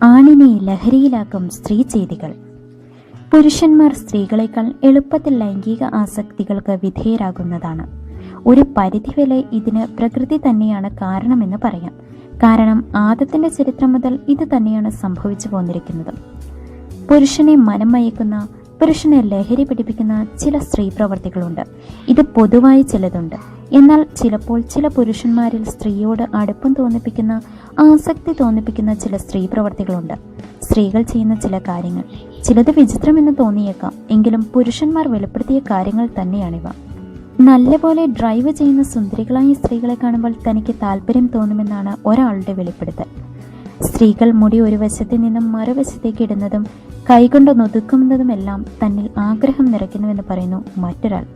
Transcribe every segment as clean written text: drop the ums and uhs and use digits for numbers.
ആണിനെ ലഹരിയിലാക്കും സ്ത്രീ ചെയ്തികൾ. പുരുഷന്മാർ സ്ത്രീകളെക്കാൾ എളുപ്പത്തിൽ ലൈംഗിക ആസക്തികൾക്ക് വിധേയരാകുന്നതാണ്. ഒരു പരിധിവരെ ഇതിന് പ്രകൃതി തന്നെയാണ് കാരണമെന്ന് പറയാം. കാരണം ആദത്തിന്റെ ചരിത്രം മുതൽ ഇത് തന്നെയാണ് സംഭവിച്ചു പോന്നിരിക്കുന്നത്. പുരുഷനെ മനം മയക്കുന്ന, പുരുഷനെ ലഹരി പിടിപ്പിക്കുന്ന ചില സ്ത്രീ പ്രവർത്തികളുണ്ട്. ഇത് പൊതുവായി ചിലതുണ്ട്. എന്നാൽ ചിലപ്പോൾ ചില പുരുഷന്മാരിൽ സ്ത്രീയോട് അടുപ്പം തോന്നിപ്പിക്കുന്ന, ആസക്തി തോന്നിപ്പിക്കുന്ന ചില സ്ത്രീ പ്രവർത്തികളുണ്ട്. സ്ത്രീകൾ ചെയ്യുന്ന ചില കാര്യങ്ങൾ ചിലത് വിചിത്രമെന്ന് തോന്നിയേക്കാം, എങ്കിലും പുരുഷന്മാർ വെളിപ്പെടുത്തിയ കാര്യങ്ങൾ തന്നെയാണിവ. നല്ലപോലെ ഡ്രൈവ് ചെയ്യുന്ന സുന്ദരികളായ സ്ത്രീകളെ കാണുമ്പോൾ തനിക്ക് താല്പര്യം തോന്നുമെന്നാണ് ഒരാളുടെ വെളിപ്പെടുത്തൽ. സ്ത്രീകൾ മുടി ഒരു വശത്ത് നിന്നും മറുവശത്തേക്ക് ഇടുന്നതും കൈകൊണ്ട് ഒതുക്കുന്നതുമെല്ലാം തന്നിൽ ആഗ്രഹം നിറയ്ക്കുന്നുവെന്ന് പറയുന്നു മറ്റൊരാൾ.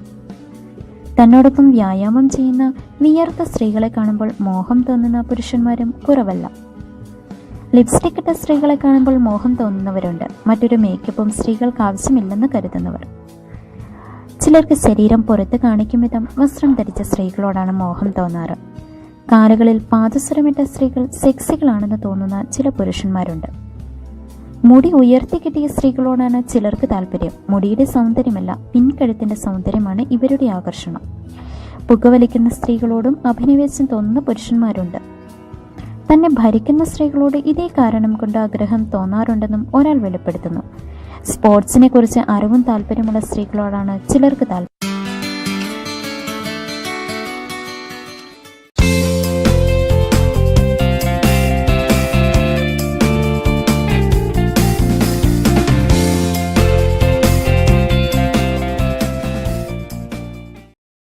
തന്നോടൊപ്പം വ്യായാമം ചെയ്യുന്ന വിയർത്ത സ്ത്രീകളെ കാണുമ്പോൾ മോഹം തോന്നുന്ന പുരുഷന്മാരും കുറവല്ല. ലിപ്സ്റ്റിക് ഇട്ട സ്ത്രീകളെ കാണുമ്പോൾ മോഹം തോന്നുന്നവരുണ്ട്. മറ്റൊരു മേക്കപ്പും സ്ത്രീകൾക്ക് ആവശ്യമില്ലെന്ന് കരുതുന്നവർ. ചിലർക്ക് ശരീരം പുറത്ത് കാണിക്കും വിധം വസ്ത്രം ധരിച്ച സ്ത്രീകളോടാണ് മോഹം തോന്നാറ്. കാലുകളിൽ പാദസരമിട്ട സ്ത്രീകൾ സെക്സികളാണെന്ന് തോന്നുന്ന ചില പുരുഷന്മാരുണ്ട്. മുടി ഉയർത്തി കിട്ടിയ സ്ത്രീകളോടാണ് ചിലർക്ക് താല്പര്യം. മുടിയുടെ സൗന്ദര്യമല്ല, പിൻകഴുത്തിന്റെ സൗന്ദര്യമാണ് ഇവരുടെ ആകർഷണം. പുകവലിക്കുന്ന സ്ത്രീകളോടും അഭിനിവേശം തോന്നുന്ന പുരുഷന്മാരുണ്ട്. തന്നെ ഭരിക്കുന്ന സ്ത്രീകളോട് ഇതേ കാരണം കൊണ്ട് ആഗ്രഹം തോന്നാറുണ്ടെന്നും ഒരാൾ വെളിപ്പെടുത്തുന്നു. സ്പോർട്സിനെ കുറിച്ച് അറിവും താല്പര്യമുള്ള സ്ത്രീകളോടാണ് ചിലർക്ക് താല്പര്യം.